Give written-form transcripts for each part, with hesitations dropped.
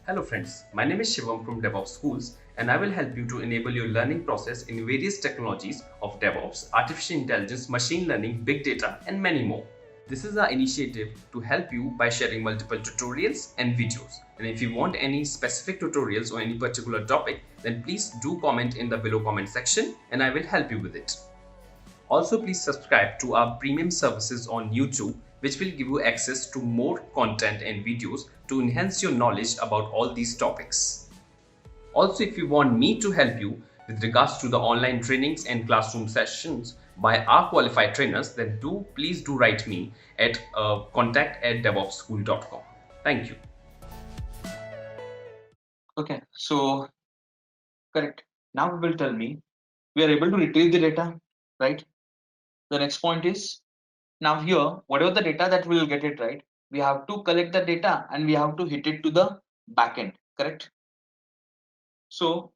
Hello friends, my name is Shivam from DevOps Schools and I will help you to enable your learning process in various technologies of DevOps, artificial intelligence, machine learning, big data and many more. This is our initiative to help you by sharing multiple tutorials and videos. And if you want any specific tutorials or any particular topic, then please do comment in the below comment section and I will help you with it. Also, please subscribe to our premium services on YouTube, which will give you access to more content and videos to enhance your knowledge about all these topics. Also, if you want me to help you with regards to the online trainings and classroom sessions by our qualified trainers, then please do write me at contact@devopsschool.com. Thank you. Okay, so correct. Now we will tell me we are able to retrieve the data, right? The next point is now here, whatever the data that we will get it right, we have to collect the data and we have to hit it to the backend, correct? So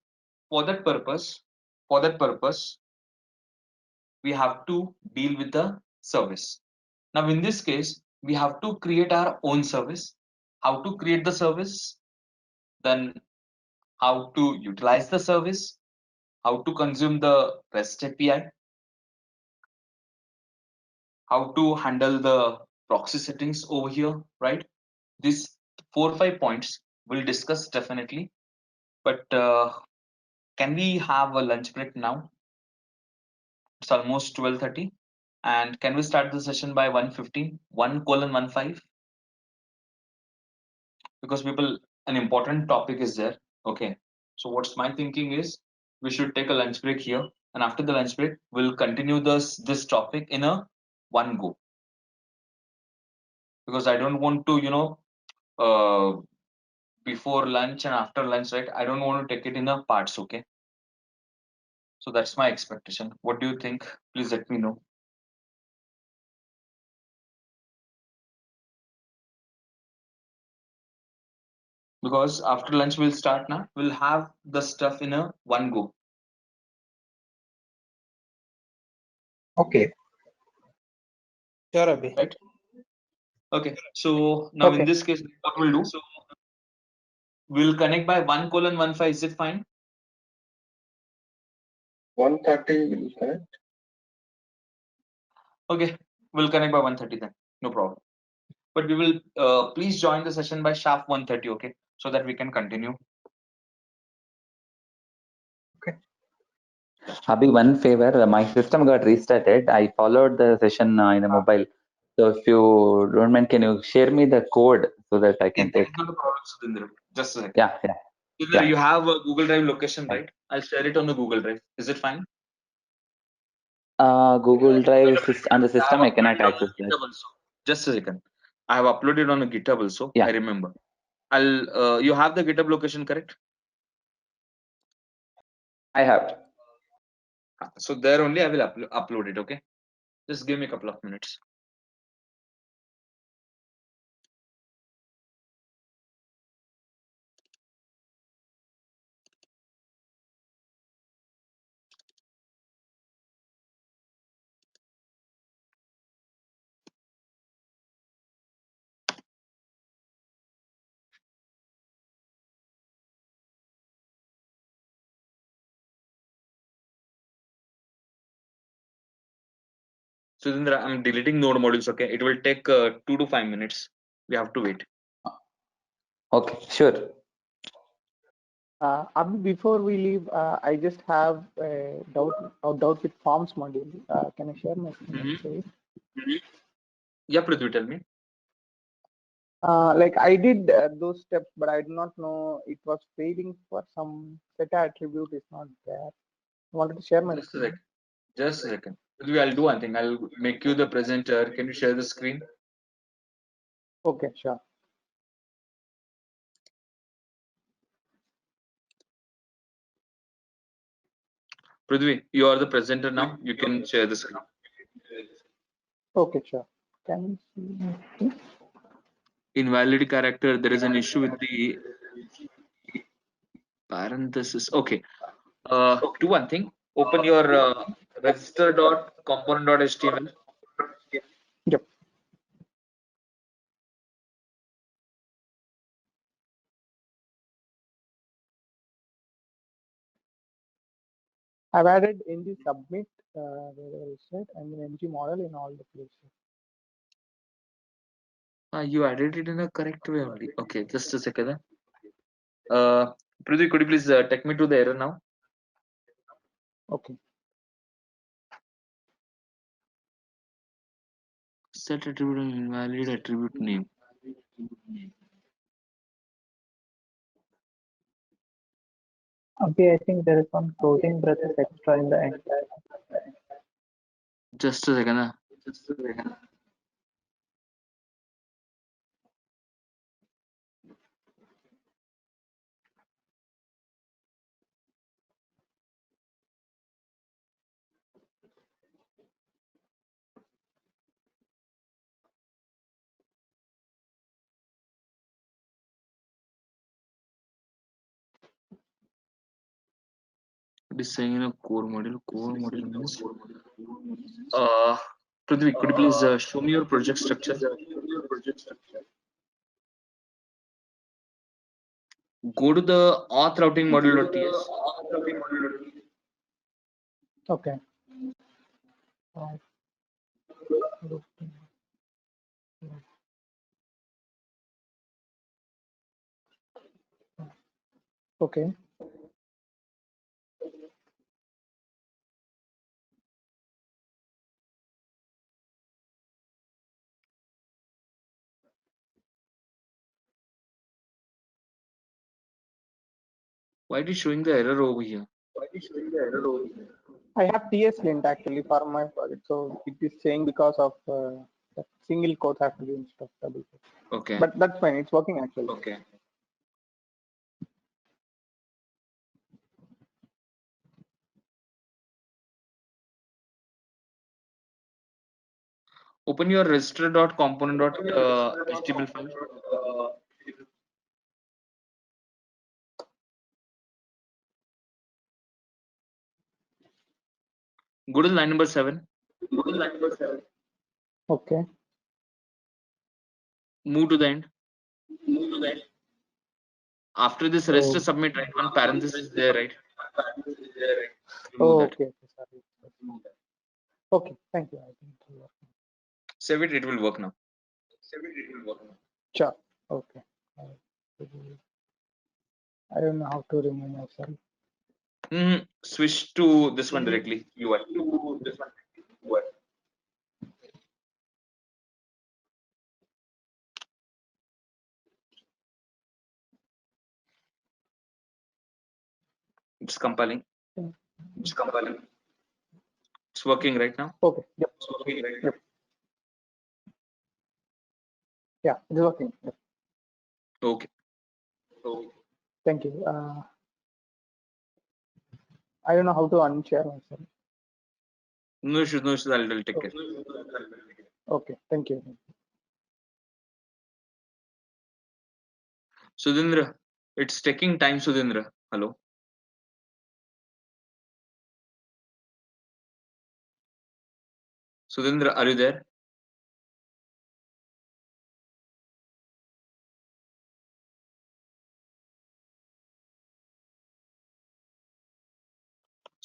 for that purpose, we have to deal with the service. Now in this case, we have to create our own service. How to create the service? Then how to utilize the service? How to consume the REST API? How to handle the proxy settings over here, right? These 4 or 5 points we'll discuss definitely, but can we have a lunch break now? It's almost 12:30, and can we start the session by 1:15, 1:15? Because people, an important topic is there. Okay, so what's my thinking is we should take a lunch break here, and after the lunch break, we'll continue this topic in a one go, because I don't want to, uh, before lunch and after lunch, right? I don't want to take it in a parts, okay? So that's my expectation. What do you think? Please let me know. Because after lunch we'll start now. We'll have the stuff in a one go. Okay. Sure, Abhi. Right? Okay. So now in Okay. this case, what we'll do? We'll connect by 1:15. Is it fine? 1:30 will connect. Okay. We'll connect by 1:30 then. No problem. But we will please join the session by sharp 1:30, okay? So that we can continue. Abhi, one favor, my system got restarted. I followed the session in a mobile. So if you don't mind, can you share me the code so that I can That take? is not a problem, Sudhindra. Just a second. Yeah, yeah. Sudhindra, Yeah. you have a Google Drive location, Right. right? I'll share it on the Google Drive. Is it fine? Google Drive on the I have system, I cannot uploaded on access the that. GitHub also. Just a second. I have uploaded on a GitHub also. Yeah. I remember. I'll. You have the GitHub location, correct? I have. So there only I will upload it. Okay. Just give me a couple of minutes. Sudhindra, I'm deleting node modules. Okay. It will take 2 to 5 minutes. We have to wait. Okay, sure. Abhi, before we leave, I just have a doubt with forms module. Can I share my screen? Mm-hmm. Yeah, Prithvi, tell me. Like I did those steps, but I do not know it was failing for some set attribute is not there. I wanted to share my Just a screen. second. Just a second. Prithvi, I'll do one thing. I'll make you the presenter. Can you share the screen? Okay, sure. Prithvi, you are the presenter now. You can share the screen. Okay, sure. Can you see my screen? Invalid character. There is an issue with the parenthesis. Okay. Do one thing. Open your register.component.html. Yep. I've added ng submit wherever it's said, and then ng model in all the places. You added it in a correct way only. Okay, just a second. Prithvi, could you please take me to the error now? Okay. Set attribute and invalid attribute name. Okay, I think there is one closing braces extra in the end. Just a second. It is saying in a core module. Core module means. Prithvi, could you please show me your project structure? Go to the auth routing module.ts. Okay. Okay. Why it is showing the error over here? I have TSLint actually for my project, so it is saying because of that single quote have to be instead of double quote. Okay. But that's fine. It's working actually. Okay. Open your register.component.html file. Go to line number 7. Okay. Move to the end. After this register Oh. submit, right? One parenthesis there, right? Oh, Remove that. okay. Sorry. Okay. Thank you. I think it will work. Save it. It will work now. Sure. Okay. I don't know how to remove myself. Switch to this one directly. UI. It's compiling. It's working right now. Okay. Yep. Yep. Yeah, it's working. Yep. Okay. Thank you. I don't know how to unshare myself. No issues. No issues. I'll take care. Okay. Thank you. Sudhindra, it's taking time. Sudhindra, hello. Sudhindra, are you there?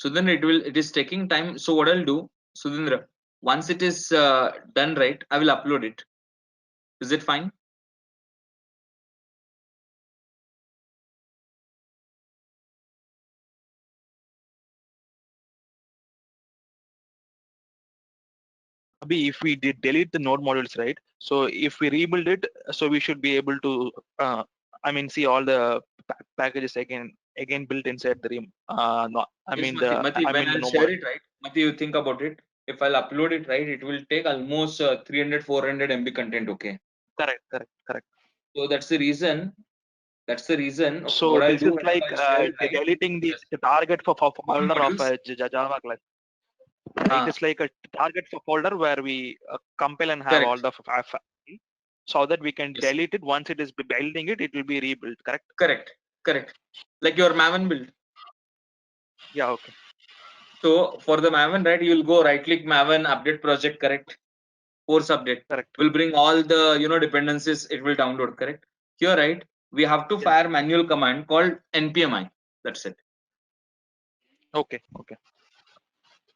Sudhindra, it is taking time. So what I'll do, Sudhindra, once it is done, right, I will upload it. Is it fine? Abhi, if we did delete the node modules, right? So if we rebuild it, so we should be able to, I mean, see all the packages again built inside the REAM. No, I Yes, mean Mati, when the I'll node share module. it, right? Mati, you think about it. If I'll upload it, right, it will take almost 300, 400 MB content. Okay. Correct. So that's the reason. So What I'll this is do, whenever like I'll share it, right? deleting the Yes. target for All folder of modules. Java class. Right? It's like a target for folder where we compile and have all Correct. the so that we can Yes. delete it once it is building it. It will be rebuilt. Correct. Correct. Like your Maven build. Yeah. Okay. So for the Maven, right, you will go right click Maven update project, correct? Force update. Correct. Will bring all the dependencies. It will download, correct? Here, right, we have to Yes. fire manual command called npmi. That's it. Okay.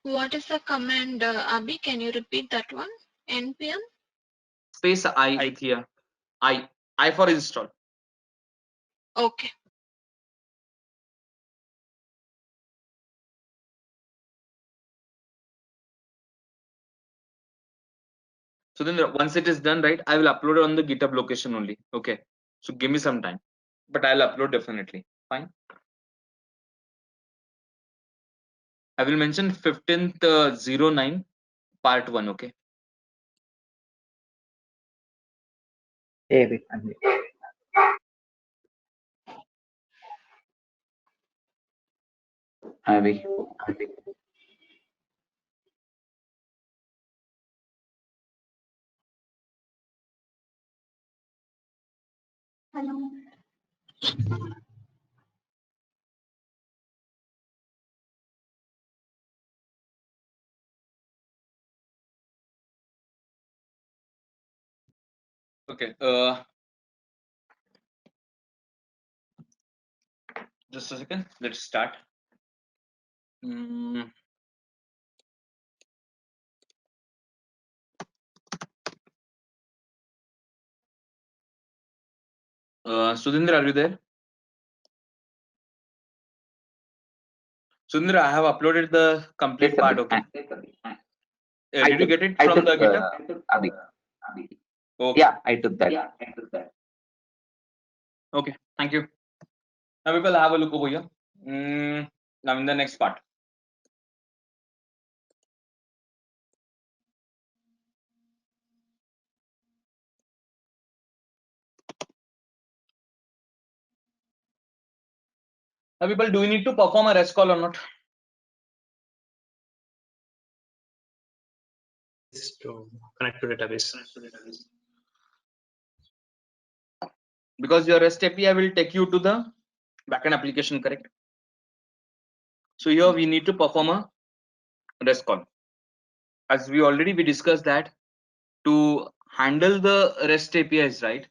What is the command, Abhi? Can you repeat that one? npm space I with here. I for install. Okay. So then once it is done, right, I will upload it on the GitHub location only. Okay. So give me some time, but I'll upload definitely. Fine. I will mention 15th 09 part 1. Okay. Hey, wait, I'm here. Abhi. Hello. Okay. Just a second. Let's start. Sudhindra, are you there? Sudhindra, I have uploaded the complete Yes, part. Abhi. Okay. I Did you took, get it I from took, the GitHub? Abhi. Okay. Yeah, I took that. Okay. Thank you. Now we will have a look over here. Now in the next part. Now people, do we need to perform a REST call or not? To connect to database. Because your REST API will take you to the backend application, correct? So here we need to perform a REST call. As we discussed that to handle the REST APIs, right?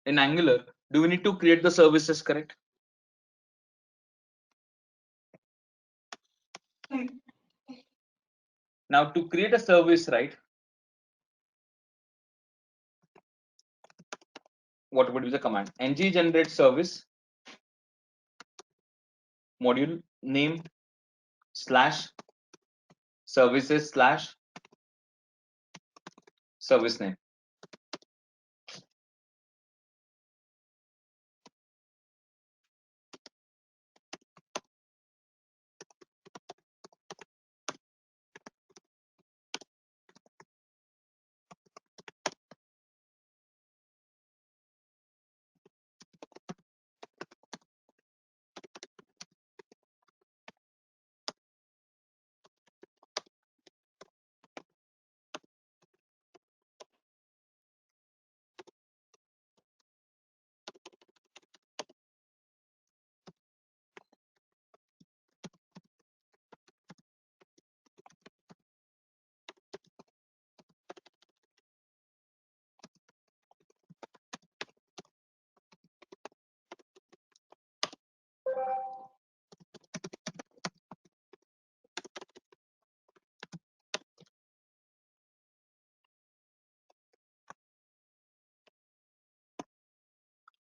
In Angular, do we need to create the services, correct? Now to create a service, right? What would be the command? ng generate service module name slash services slash service name.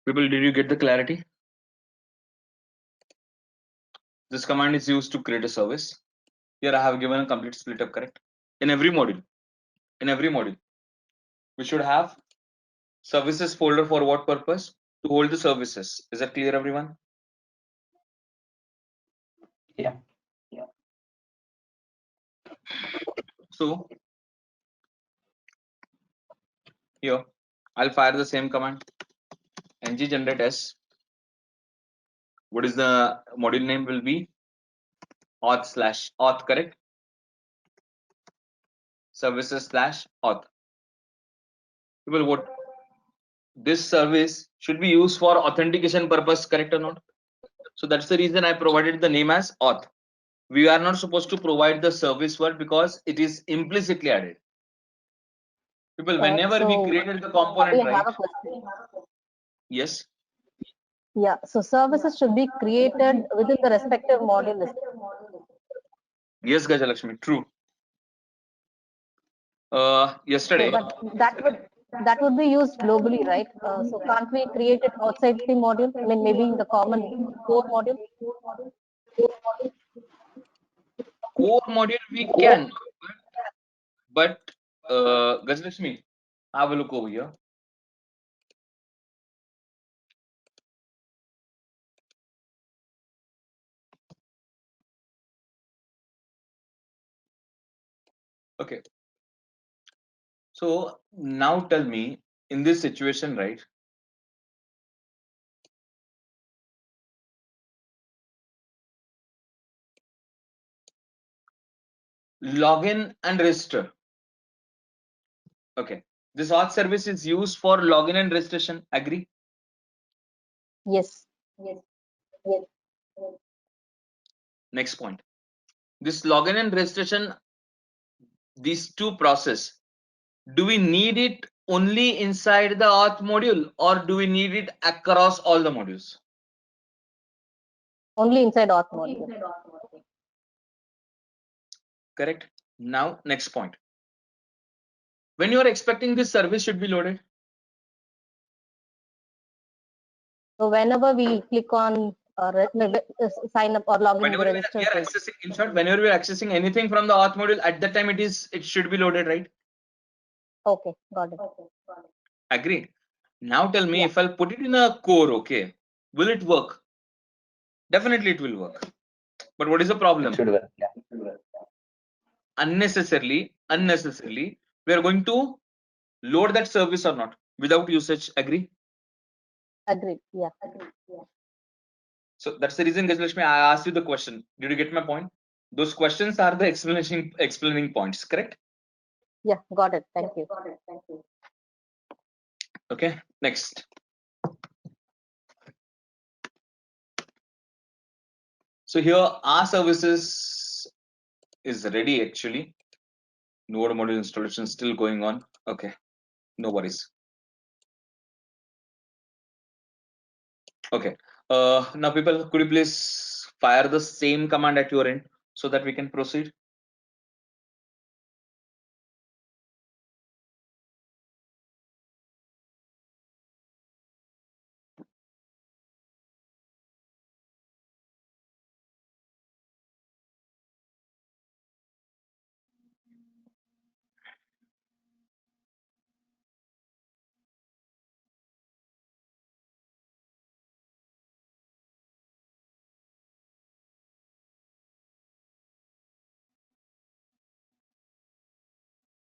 People, did you get the clarity? This command is used to create a service. Here I have given a complete split up, correct? In every module, we should have services folder. For what purpose? To hold the services. Is that clear, everyone? Yeah. So here I'll fire the same command. ng generate s. What is the module name? Will be auth slash auth, correct? Services slash auth. People, what this service should be used for authentication purpose, correct or not? So that's the reason I provided the name as auth. We are not supposed to provide the service word because it is implicitly added. People, whenever we created the component, I right? have a question. Yes. Yeah, so services should be created within the respective module list. Yes, Gajalakshmi, true. Yesterday. But that would be used globally, right? So can't we create it outside the module? I mean, maybe in the common core module. Core module we can, but Gajlakshmi, have a look over here. Okay. So now tell me, in this situation, right? Login and register. Okay. This auth service is used for login and registration. Agree? Yes. Next point. This login and registration, these two process, do we need it only inside the auth module or do we need it across all the modules? Only inside auth module. Correct. Now, next point. When you are expecting this service should be loaded? So whenever we click on sign up or log in Whenever the we register are page. accessing, in short, whenever we are accessing anything from the auth module, at that time it should be loaded, right? Okay, got it. Agree. Now tell me, Yeah. if I'll put it in a core, okay, will it work? Definitely it will work. But what is the problem? It should work. Yeah. Unnecessarily, we are going to load that service or not without usage. Agree? Agreed. Yeah. So that's the reason, Gajlakshmi, I asked you the question. Did you get my point? Those questions are the explaining points, correct? Yeah, got it. Thank you. Okay, next. So here our services is ready actually. Node module installation still going on. Okay, no worries. Okay, now people, could you please fire the same command at your end so that we can proceed?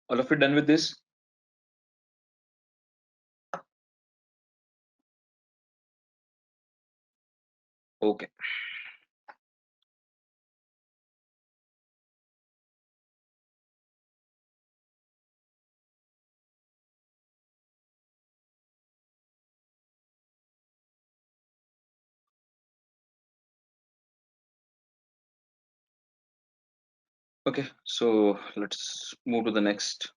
All of you done with this? Okay. Okay, so let's move to the next.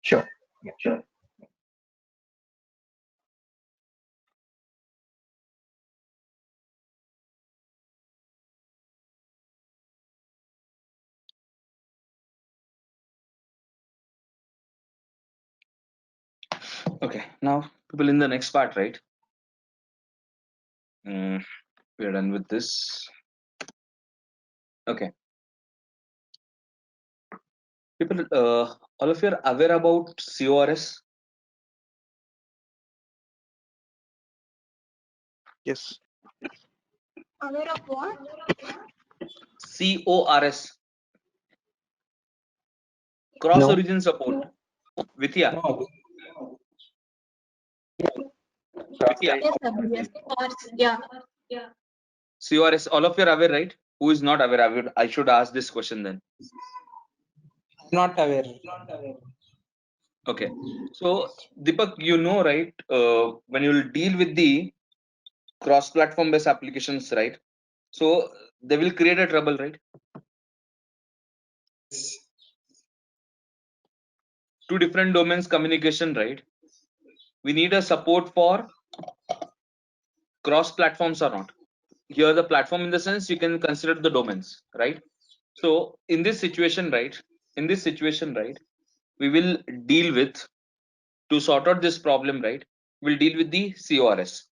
Sure. Yeah, sure. Okay, now people in the next part, right? We're done with this. Okay. People, all of you are aware about CORS? Yes. Aware of what? CORS. Cross No. origin support. Vidya. No. Vidya. Yes, Abhi, yes. Or, yeah. CORS, all of you are aware, right? Who is not aware? I should ask this question then. Not aware. Okay. So, Deepak, you know, right? When you will deal with the cross-platform based applications, right? So they will create a trouble, right? Two different domains communication, right? We need a support for cross platforms or not? here the platform in the sense you can consider the domains, right? So in this situation, right? We will deal with, to sort out this problem, right? We'll deal with the CORS.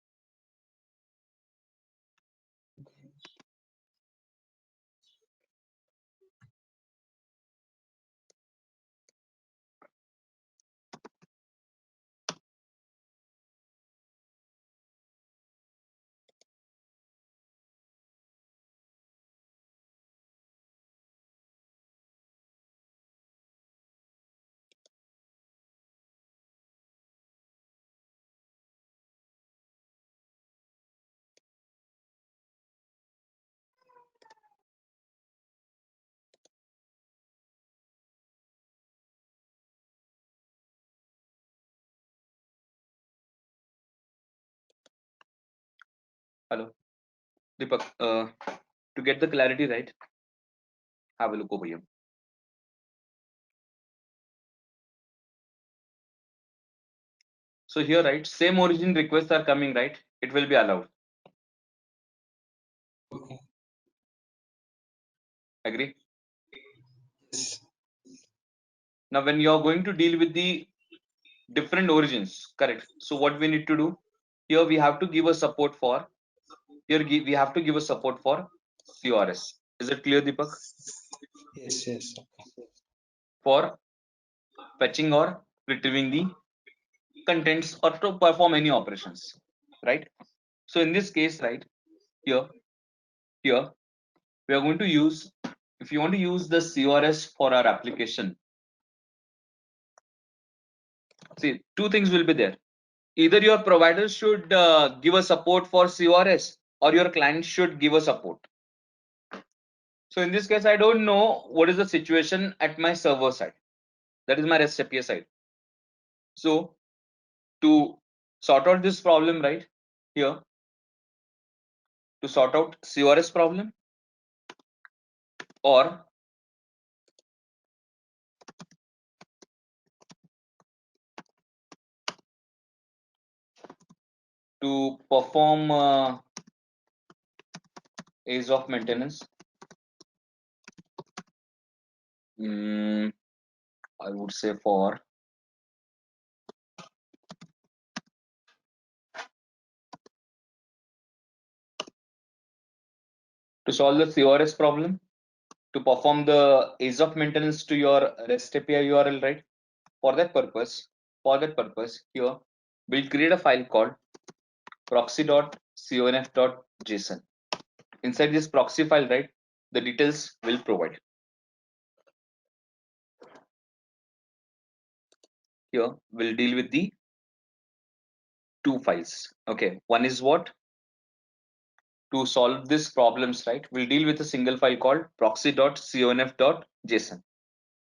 Hello, Deepak. To get the clarity right, have a look over here. So here, right, same origin requests are coming, right? It will be allowed. Okay. Agree? Yes. Now, when you are going to deal with the different origins, correct? So what we need to do here, we have to give a support for we have to give a support for CORS. Is it clear, Deepak? Yes. Yes. For fetching or retrieving the contents or to perform any operations, right? So in this case, right, here we are going to use, if you want to use the CORS for our application, see, two things will be there. Either your provider should give a support for CORS or your client should give a support. So in this case, I don't know what is the situation at my server side. That is my REST API side. So to sort out this problem, right, here, to sort out CORS problem or to perform ease of maintenance, I would say for to solve the CORS problem, to perform the ease of maintenance to your REST API URL, right? For that purpose, here we'll create a file called proxy.conf.json. Inside this proxy file, right, the details will provide. Here we'll deal with the two files. Okay, one is what? To solve these problems, right, we'll deal with a single file called proxy.conf.json.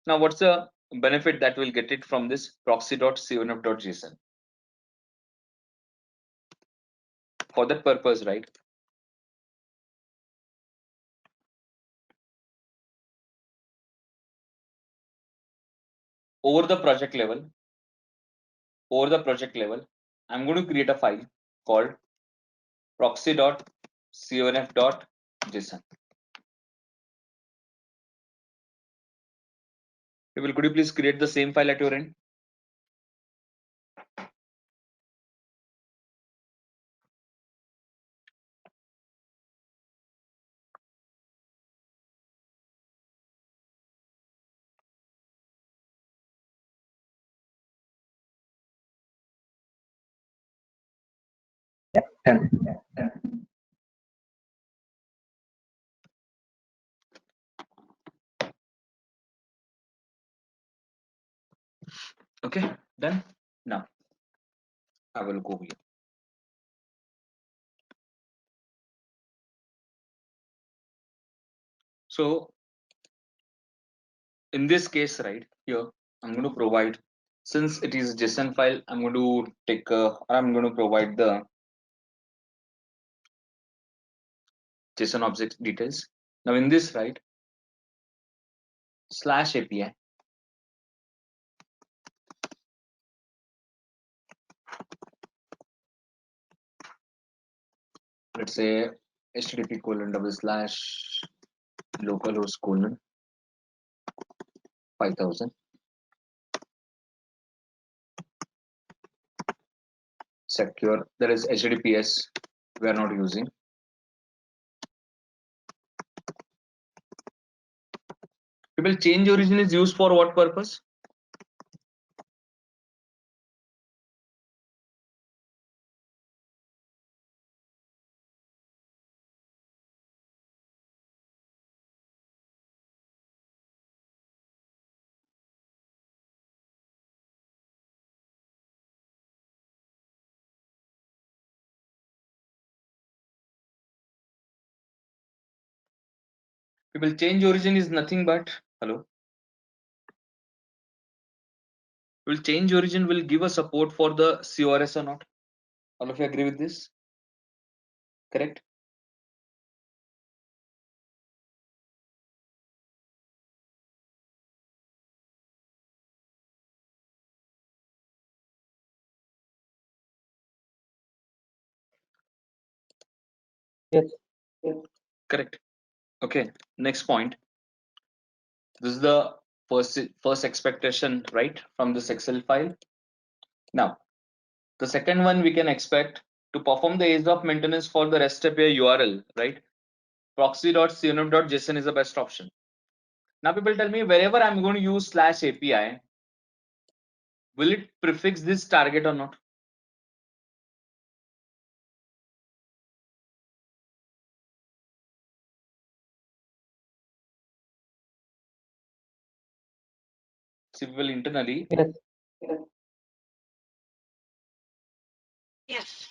Now, what's the benefit that we'll get it from this proxy.conf.json? For that purpose, right, over the project level, I'm going to create a file called proxy.conf.json. Could you please create the same file at your end? Okay, done. Now I will go here. So in this case, right here, I'm going to provide, since it is JSON file, I'm going to provide the JSON object details. Now in this, right, /API, let's say http://localhost:5000 secure. There is HTTPS we are not using. People, change origin is used for what purpose? People, change origin is nothing but, hello. Will change origin will give a support for the CORS or not? All of you agree with this? Correct? Yes. Correct. Okay. Next point. This is the first expectation, right, from this Excel file. Now, the second one we can expect to perform the ease of maintenance for the REST API URL, right? Proxy.cnf.json is the best option. Now, people tell me, wherever I'm going to use /API, will it prefix this target or not? See, we will internally. Yes. Yes.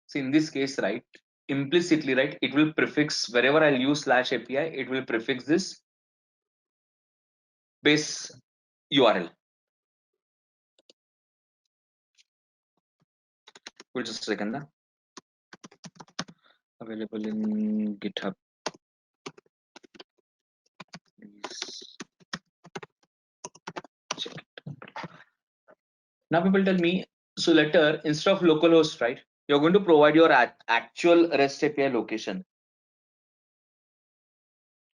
See, in this case, right, implicitly, right, it will prefix wherever I'll use /API, it will prefix this base URL. Wait just a second. Available in GitHub. Please check it. Now people tell me, so later, instead of localhost, right, you're going to provide your actual REST API location.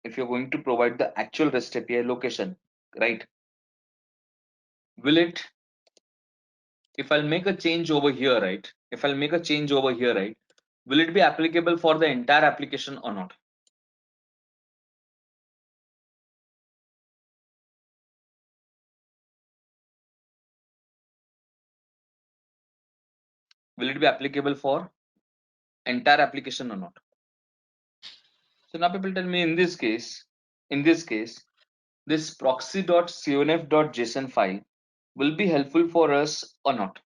If you're going to provide the actual REST API location, right, will it, if I'll make a change over here, right, will it be applicable for the entire application or not? Will it be applicable for entire application or not? So now people tell me, in this case, this proxy.conf.json file will be helpful for us or not?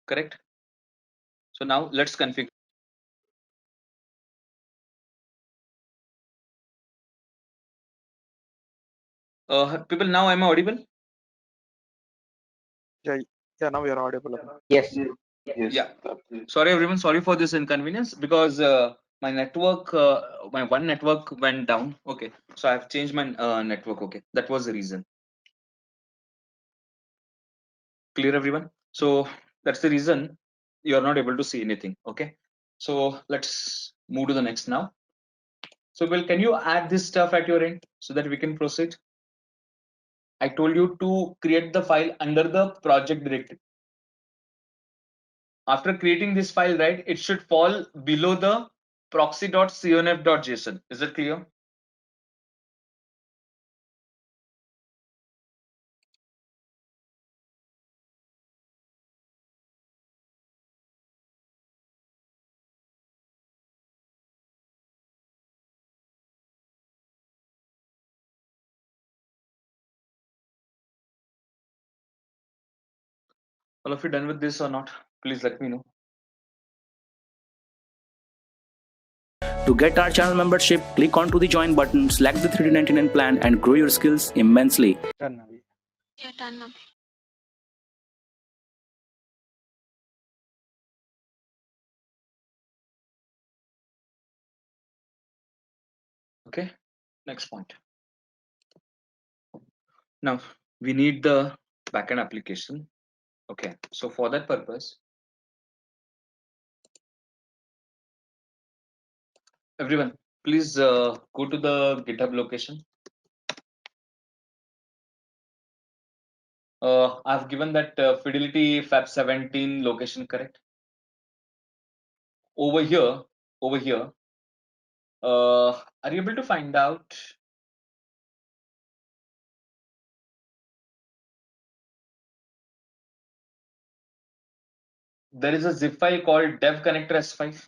Correct. So now let's configure. People, now am I audible? Yeah, now you're audible. Yes. Yeah. Sorry everyone, sorry for this inconvenience, because my network, my one network went down. Okay, so I've changed my network. Okay, that was the reason. Clear everyone? So that's the reason you're not able to see anything. Okay, so let's move to the next now. So Will, can you add this stuff at your end so that we can proceed? I told you to create the file under the project directory. After creating this file, right, it should fall below the proxy.conf.json. Is it clear? All of you done with this or not? Please let me know. To get our channel membership, click onto the join button, select the 399 plan and grow your skills immensely. Yeah, done now. Okay, next point. Now we need the backend application. Okay, so for that purpose, everyone, please go to the GitHub location. I've given that Fidelity Fab 17 location, correct? Over here, are you able to find out? There is a zip file called dev connector s5.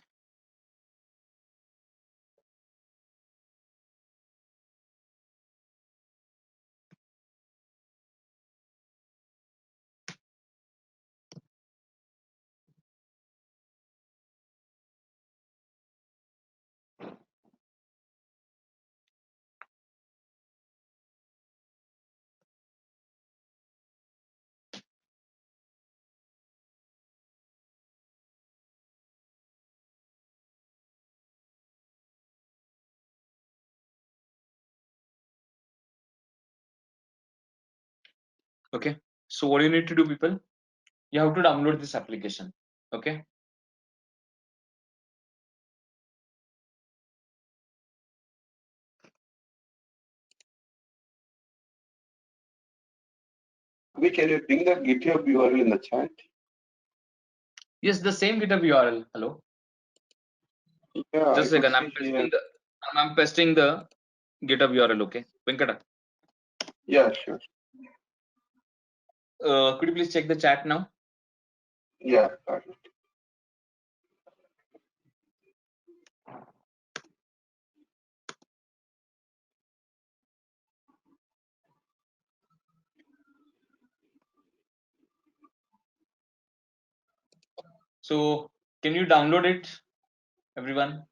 Okay, so what you need to do, people, you have to download this application. Okay, Can you bring the GitHub URL in the chat? yes, the same GitHub URL. Hello, Yeah, just a I could second. I'm pasting the GitHub URL. Okay, Venkata, Yeah, sure. could you please check the chat now? Yeah, got it. So can you download it, everyone?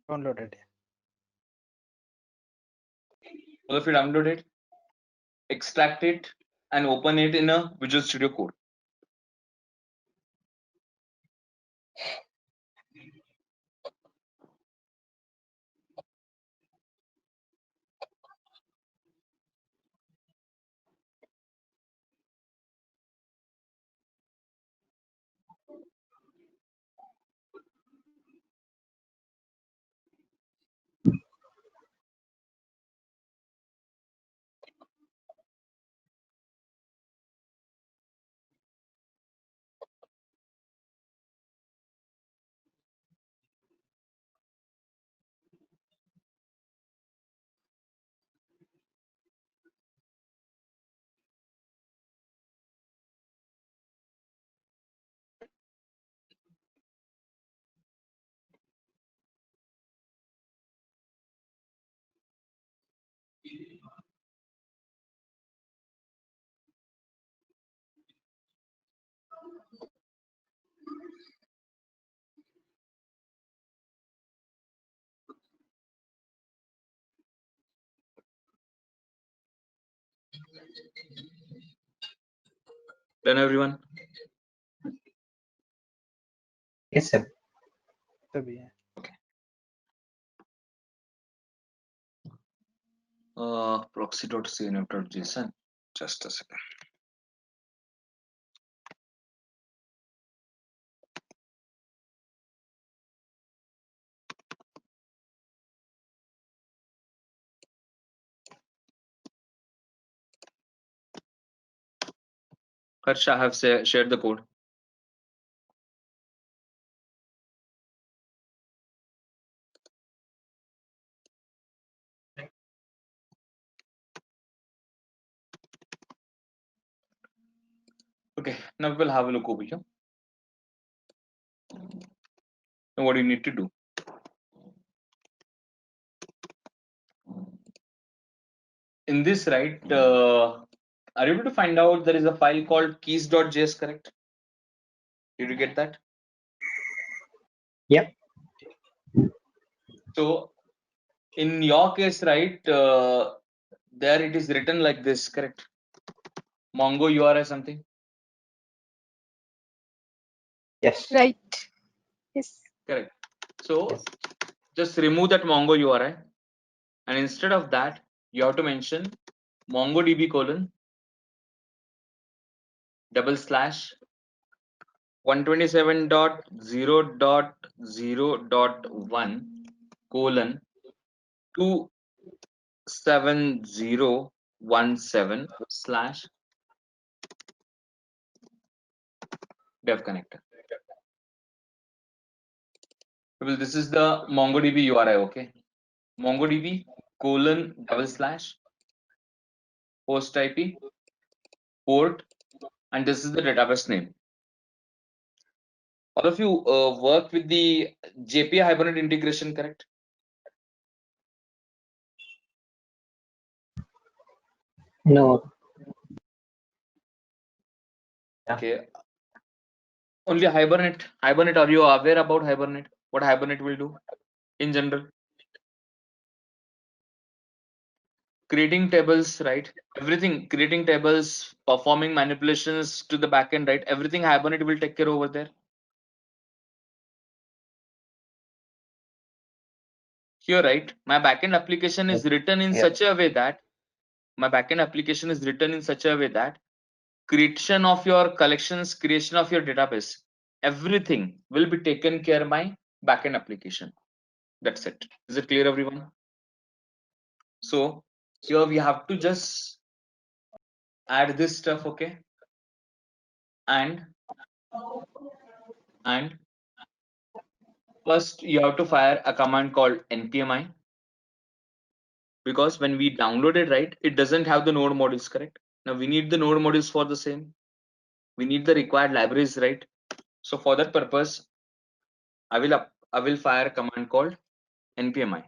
Downloaded. All of you download it, extract it, and open it in a Visual Studio Code. Done, everyone? Yes, sir. तभी है. Proxy.cnf.json. Just a second. Harsha, I have shared the code. Okay, now we'll have a look over here. Now what do you need to do? in this, right, are you able to find out there is a file called keys.js, correct? Did you get that? Yep. So in your case, right, there it is written like this, correct? Mongo URI something. Yes. Right. Yes. Correct. So just remove that Mongo URI, and instead of that, you have to mention MongoDB : /127.0.0.1 27017/dev connector. Well, this is the MongoDB URI, okay? MongoDB : host IP, port, and this is the database name. All of you work with the JPA Hibernate integration, correct? No. Okay. Only Hibernate. Hibernate, are you aware about Hibernate? What Hibernate will do in general? Creating tables, right? Everything, creating tables, performing manipulations to the backend, right? Everything Hibernate will take care over there. Here, right? My backend application is written in such a way that creation of your collections, creation of your database, everything will be taken care by backend application. That's it. Is it clear, everyone? So here we have to just add this stuff, okay? And first you have to fire a command called npmi, because when we download it, right, it doesn't have the node modules, correct? Now we need the node modules for the same. We need the required libraries, right? So for that purpose, I will fire a command called npmi.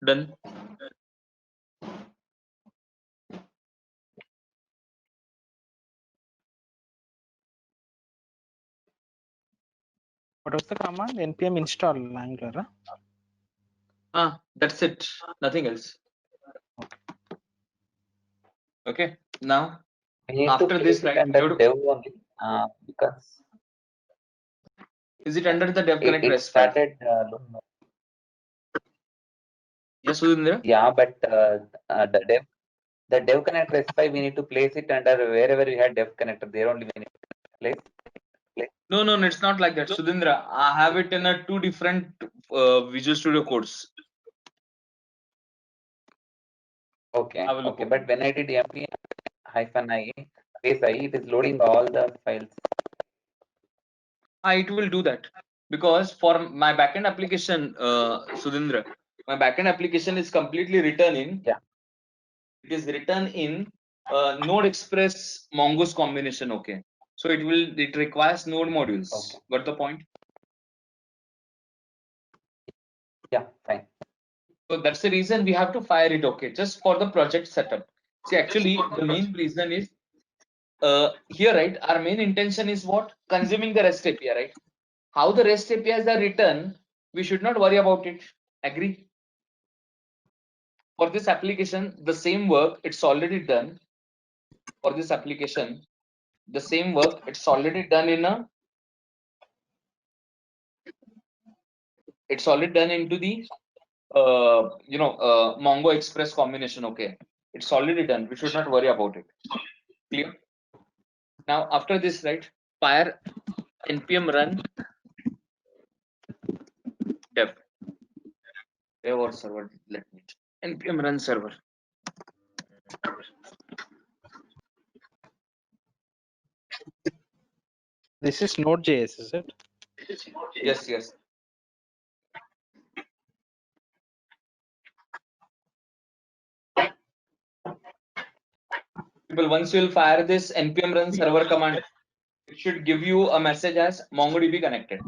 Done. What was the command? npm install Angular. That's it. Nothing else. Okay. Now We need after to this, place it right? under dev only, because Is it under the dev it connector S5? started. Yes, Sudhindra? Yeah, but the dev connector S5, we need to place it under wherever we had dev connector. There only we need to place. No, it's not like that, Sudhindra. I have it in a two different Visual Studio codes. Okay. Have a look. Okay, but when I did -i space I, it is loading all the files. It will do that because for my backend application, Sudhindra, my backend application is completely written in. Yeah. It is written in Node Express Mongoose combination. Okay, so it requires Node modules. Okay. Got the point? Yeah, fine. So that's the reason we have to fire it. Okay, just for the project setup. See, actually, the main reason is here, right? Our main intention is what? Consuming the REST API, right? How the REST APIs are written, we should not worry about it. Agree? For this application, the same work, it's already done. For this application, the same work, it's already done in a It's already done into the Mongo Express combination. Okay, it's already done. We should not worry about it. Clear? Now after this, right? Fire npm run dev or server. Let me check. Npm run server. This is Node.js, is it? Yes, yes. People, once you'll fire this npm run server command, it should give you a message as MongoDB connected.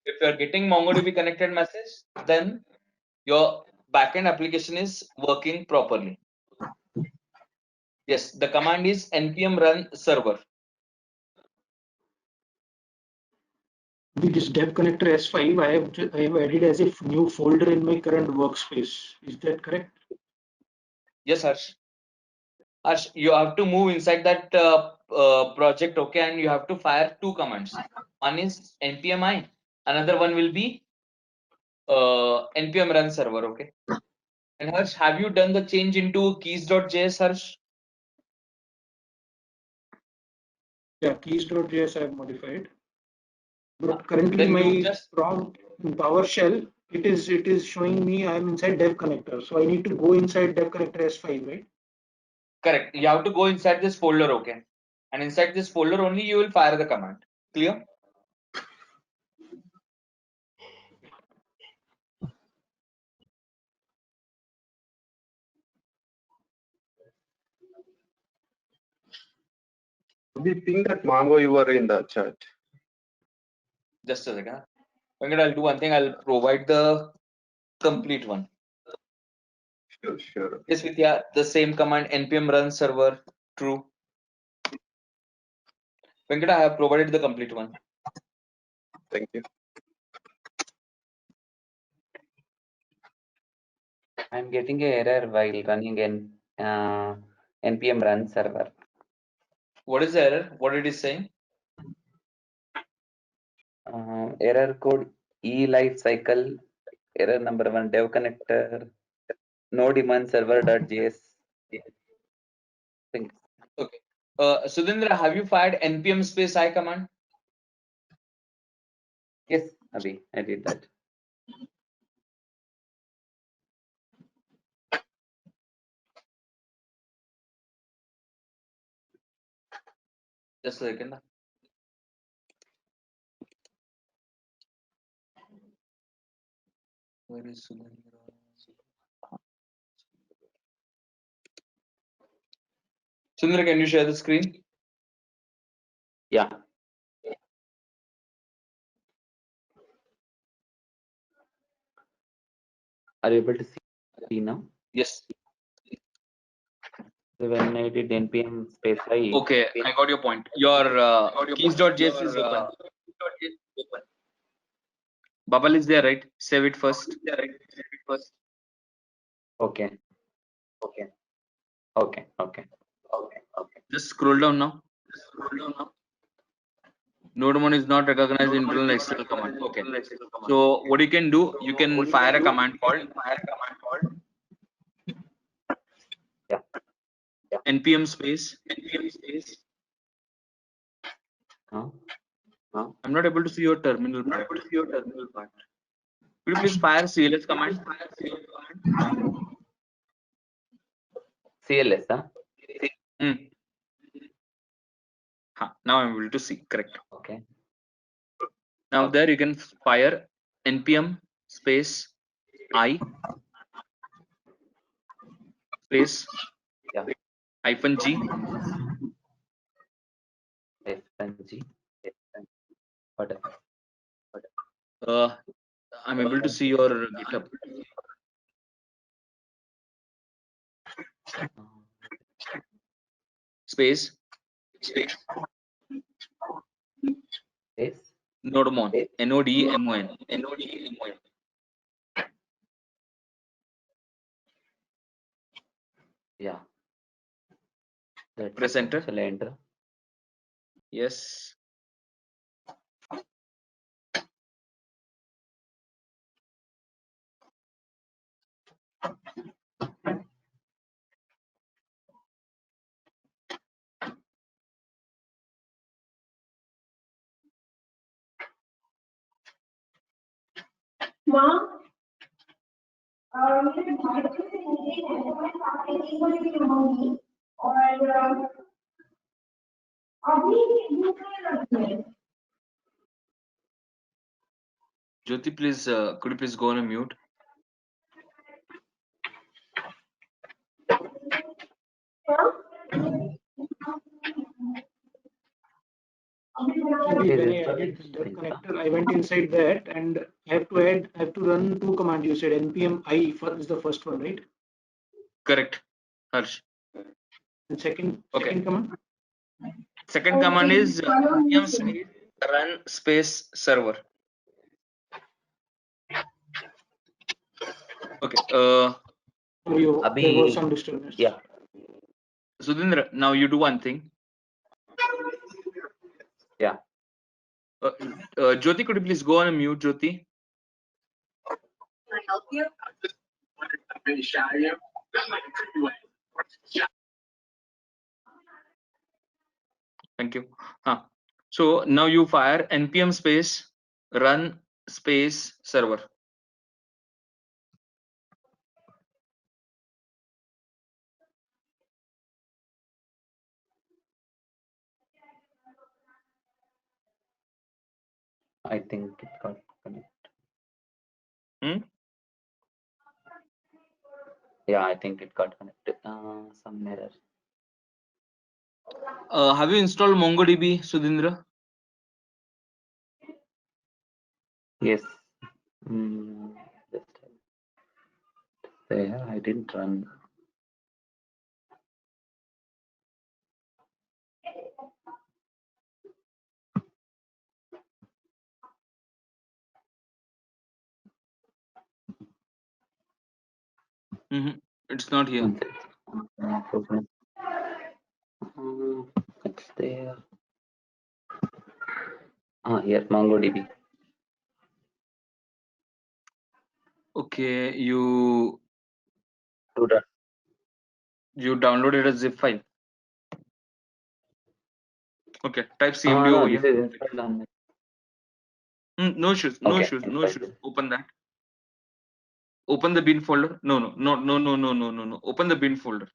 If you're getting MongoDB connected message, then your backend application is working properly. Yes, the command is npm run server. This dev connector S5 I have added as a new folder in my current workspace. Is that correct? Yes, Harsh. Harsh, you have to move inside that project, okay, and you have to fire two commands. One is npmi, another one will be npm run server, okay. And Harsh, have you done the change into keys.js, Harsh? Yeah, keys.js I have modified. But currently Then you my just prompt in PowerShell, it is showing me I'm inside dev connector. So I need to go inside dev connector S5, right? correct. You have to go inside this folder, okay, and inside this folder only you will fire the command. Clear? We ping that Mongo URL in the chat. Just a second. Venkat, I'll do one thing. I'll provide the complete one. Sure, sure. Yes, Vidya, the same command npm run server true. Venkat, I have provided the complete one. Thank you. I'm getting an error while running an npm run server. What is the error? What it is saying? Error code e life cycle error number 1 dev connector node-iman server.js. Okay. Sudhindra, have you fired npm space I command? Yes, Abhi, I did that. Just a second. Where is Sudhindra? Sudhindra, can you share the screen? Yeah. Are you able to see now? Yes. When I did npm space I. Okay, I got your point. Your keys.js is open. Bubble is there, right? Save it first. Okay. Okay. Just scroll down now. Node1 is not recognized internal external command. Okay. So what you can do, you can fire a command called npm space. I'm not able to see your terminal part. Could you please fire cls command? CLS, huh? Now I'm able to see. Correct. Okay. Now there you can fire npm space I space -g. -g. Whatever. I'm able to see your GitHub. Space Nodemon. Nodemon. Yeah. Press enter. Shall I enter? Yes. Jyoti, please, could you please go on a mute? When I added the dev connector, I went inside that and I have to run two commands. You said npm I is the first one, right? Correct, Harsh. And second command? Second command is npm space run space server. Okay. There was some disturbance. Yeah. Sudhindra, now you do one thing. Yeah. Jyoti, could you please go on a mute, Jyoti? Thank you. So now you fire npm space run space server. I think it got connected. Yeah, I think it got connected. Some error. Have you installed MongoDB, Sudhindra? Yes. Just there, I didn't run. It's not here. No problem. It's there. Here, MongoDB. Okay, you Do that. you downloaded a zip file. Okay, type cmd No, over this here. is installed on it. No issues, no Okay, issues, no installed issues. it. Open that. Open the bin folder. No. Open the bin folder.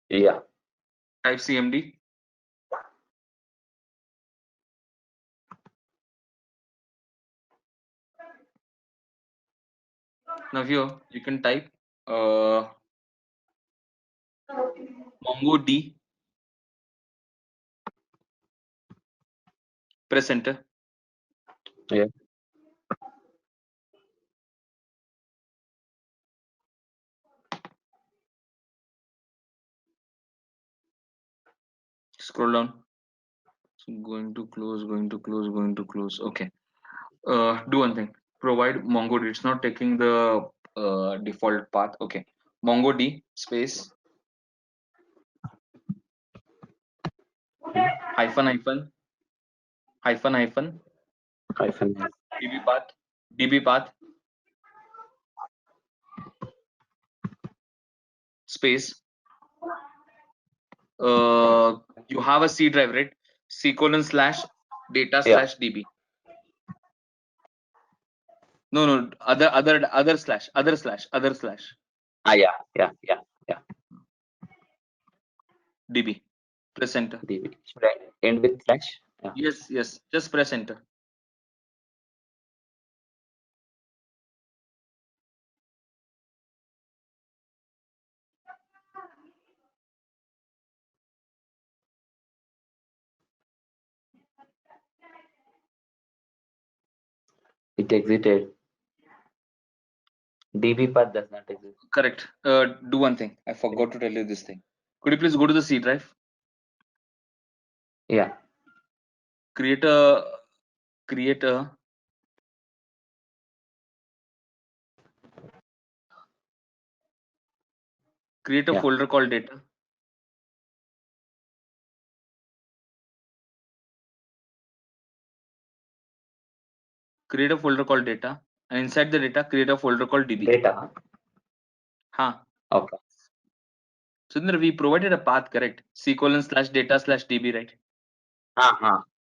Yeah. Type cmd. Now here you can type MongoD. Press enter. Yeah. Scroll down. So going to close. Okay. Do one thing. Provide MongoD. It's not taking the default path. Okay. MongoD space hyphen db path space you have a C drive, right? C:/data/db. No, other slash. Yeah. db. Press enter. DB. Should I end with slash? Yeah. Yes. Just press enter. It exited. DB path does not exist. Correct. Do one thing. I forgot to tell you this thing. Could you please go to the C drive? Yeah. Create a Yeah. folder called data. Create a folder called data, and inside the data, create a folder called db. Data. Okay. Sundar, we provided a path, correct? C:/data/db, right?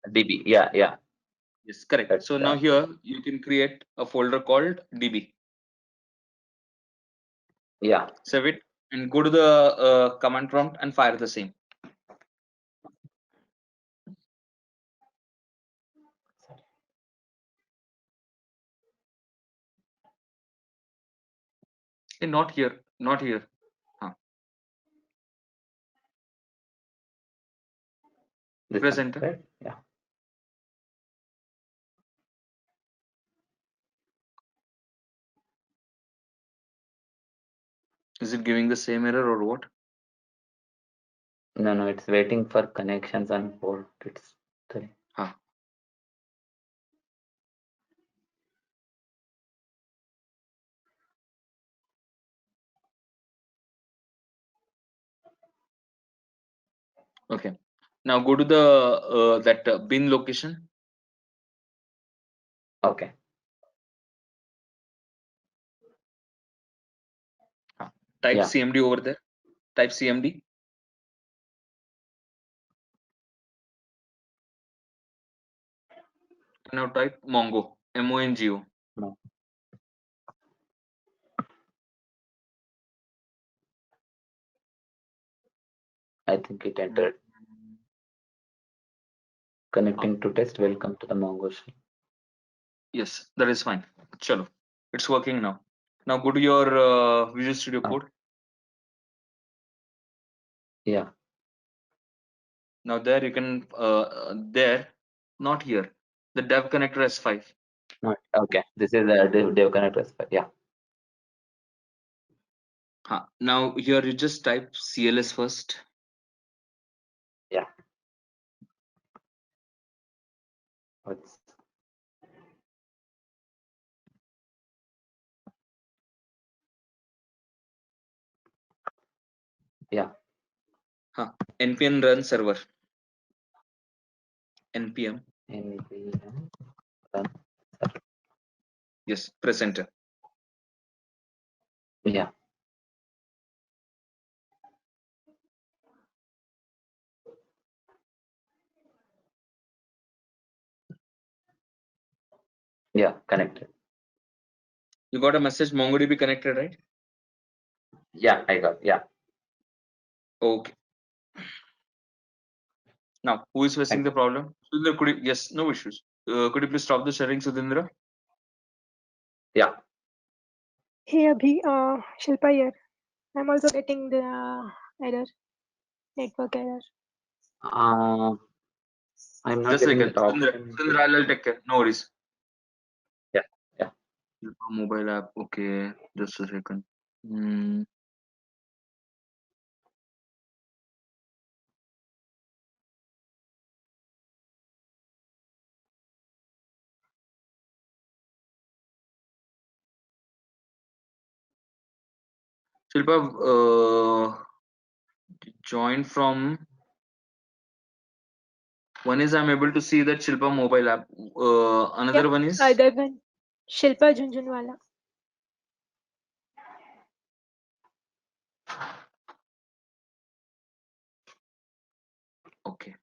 DB. Yeah. Yes, correct. But, So now here you can create a folder called DB. yeah. Save it and go to the command prompt and fire the same. Not here, not here. This Press one, enter. right? Yeah. Is it giving the same error or what? No, it's waiting for connections on port. It's Okay. Now go to the that bin location. okay. Type Yeah. CMD over there. Type CMD. Now type Mongo. MONGO. No. I think it entered. Connecting to test. Welcome to the Mongo shell. Yes, that is fine. Chalo. It's working now. Now go to your Visual Studio Code. Yeah. Now there you can there, not here. The dev connector S5. Not okay. This is a dev connector. Yeah. Now here you just type CLS first. Yeah. What's yeah. npm run server. npm. npm run. Yes, press enter. Yeah. Yeah, connected. You got a message MongoDB connected, right? Yeah, I got. Yeah. Okay. Now, who is facing the problem? Sudhindra, could you, yes, no issues. Could you please stop the sharing, Sudhindra? Yeah. Hey, Abhi, Shilpa here. I'm also getting the error, network error. I'm not Just a getting second. that option. Sudhindra, I'll take care. No worries. Yeah. Yeah. Mobile app. Okay. Just a second. Shilpa, join from. One is I'm able to see that Shilpa mobile app. Another one is. Other one, Shilpa Junjunwala. Okay.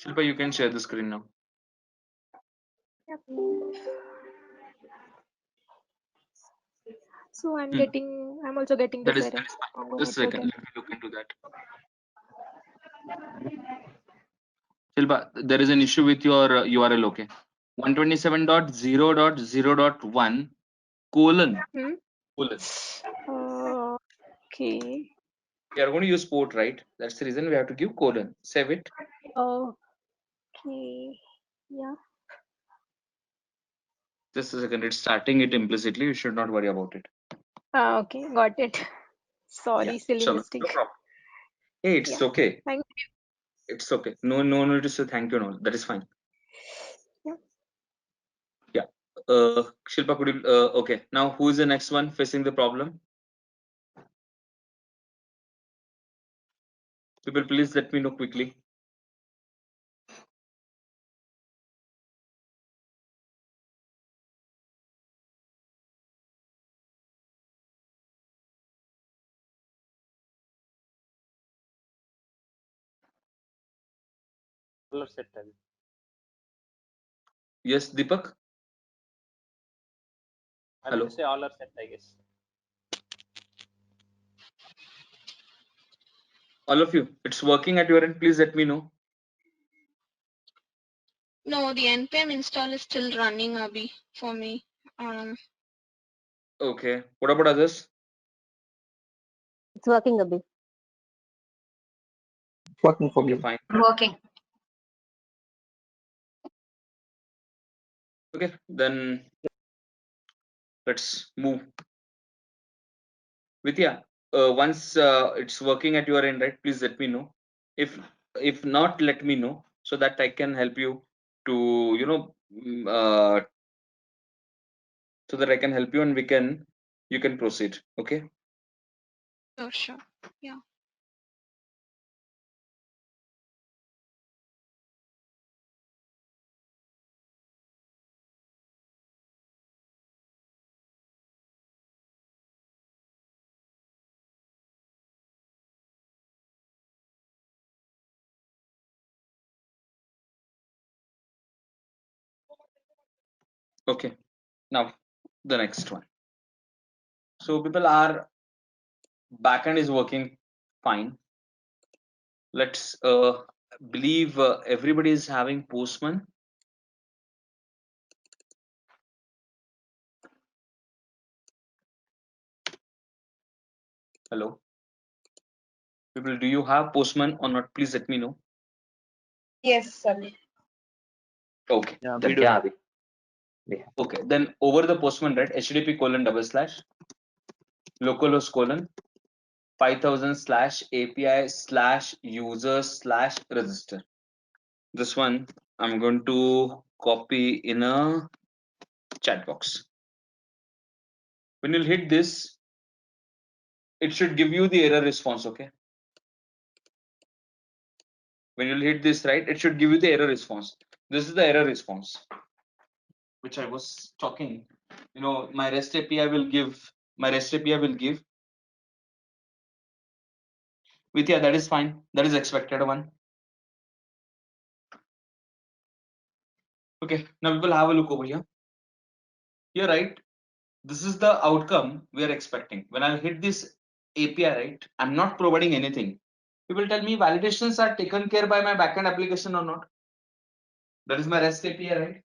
Shilpa, you can share the screen now. Yep. So I'm also getting this error. Just a second. Let me look into that. Shilpa, there is an issue with your URL. Okay. 127.0.0.1 colon. Okay. We are going to use port, right? That's the reason we have to give colon. Save it. Okay. Yeah. Just a second. It's starting it implicitly. You should not worry about it. Okay, got it. Sorry, silly Chalo, mistake. no problem. Hey, it's okay. Thank you. It's okay. No need to say thank you. No, that is fine. Yeah. Shilpa, could you? Okay. Now, who is the next one facing the problem? People, please let me know quickly. are set. I guess. Yes, Deepak. I Hello. mean to say all are set, I guess. All of you, it's working at your end. Please let me know. No, the npm install is still running, Abhi, for me. Okay. What about others? It's working, Abhi. Working for Okay, me. fine. Working. Okay, then let's move. Vidya, once it's working at your end, right? Please let me know. If not, let me know so that I can help you to so that I can help you and you can proceed. Okay. Sure. Yeah. Okay. Now the next one. So people, our backend is working fine. Let's believe everybody is having Postman. Hello. People, do you have Postman or not? Please let me know. Yes, sir. Okay. Yeah, Then, we do. Yeah. okay. Then over the Postman, right? http:// localhost : 5000/API/user/register. This one I'm going to copy in a chat box. When you'll hit this, it should give you the error response. Okay. When you'll hit this, right, it should give you the error response. This is the error response which I was talking. My REST API will give. Vidya, that is fine. That is expected one. Okay, now we will have a look over here. Here, right, this is the outcome we are expecting. When I hit this API, right, I'm not providing anything. People tell me validations are taken care by my backend application or not. That is my REST API, right?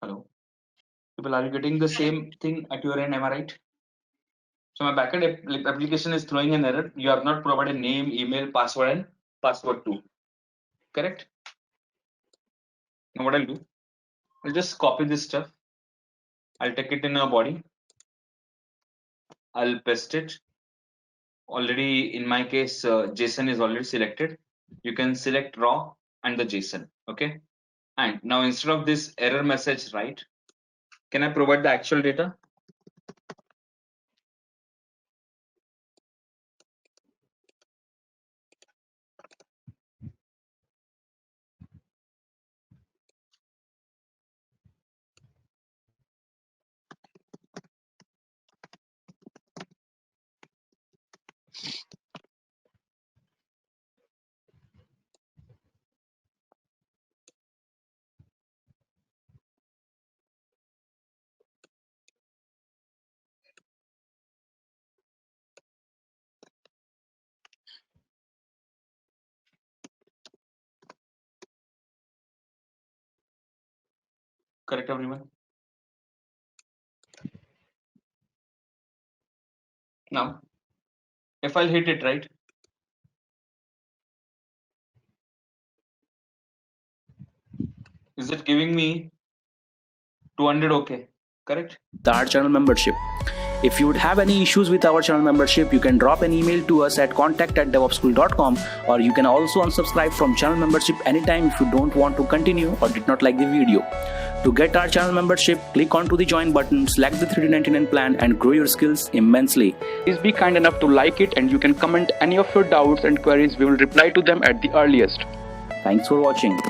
Hello. People, are you getting the same thing at your end? Am I right? So my backend application is throwing an error. You have not provided name, email, password, and password too. Correct? Now what I'll do, I'll just copy this stuff. I'll take it in a body. I'll paste it. Already in my case, JSON is already selected. You can select raw and the JSON. Okay. And now instead of this error message, right, can I provide the actual data? Correct, everyone? Now, if I'll hit it, right, is it giving me 200? Okay, correct? Our channel membership. If you would have any issues with our channel membership, you can drop an email to us at contact@devoxschool.com, or you can also unsubscribe from channel membership anytime if you don't want to continue or did not like the video. To get our channel membership, click onto the join button, select the 3D99 plan and grow your skills immensely. Please be kind enough to like it, and you can comment any of your doubts and queries. We will reply to them at the earliest. Thanks for watching.